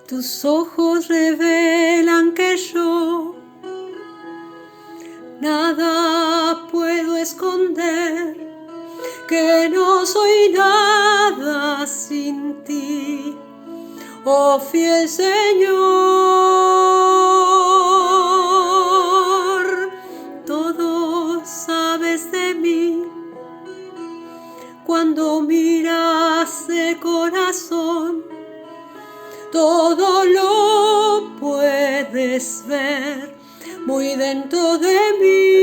Tus ojos revelan que yo nada puedo esconder, que no soy nada sin ti, oh fiel Señor. Todo sabes de mí, cuando miras el corazón, todo lo puedes ver muy dentro de mí.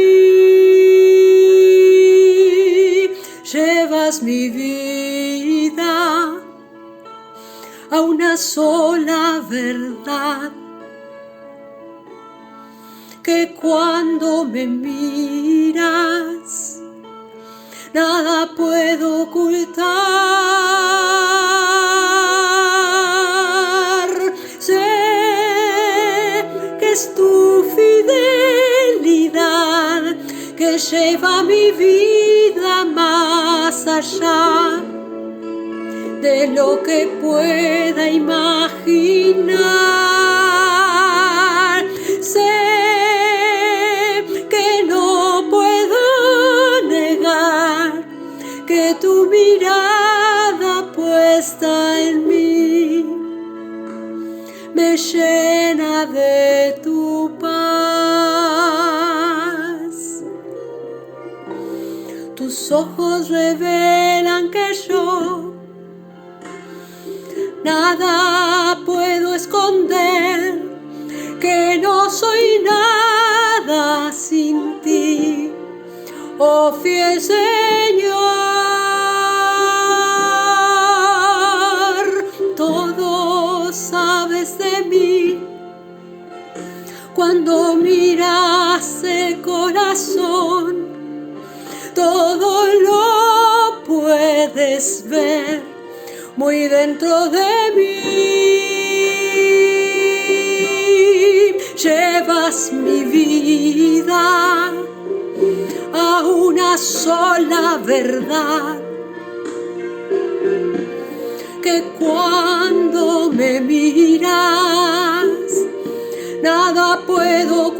Llevas mi vida a una sola verdad, que cuando me miras nada puedo ocultar. Sé que es tu fidelidad que lleva mi vida más allá de lo que pueda imaginar. Sé que no puedo negar que tu mirada puesta en mí me llena de tu paz. Tus ojos revelan que yo nada puedo esconder, que no soy nada sin ti, oh fiel Señor. Todo sabes de mí, cuando miras el corazón, todo lo puedes ver muy dentro de mí. Llevas mi vida a una sola verdad, que cuando me miras nada puedo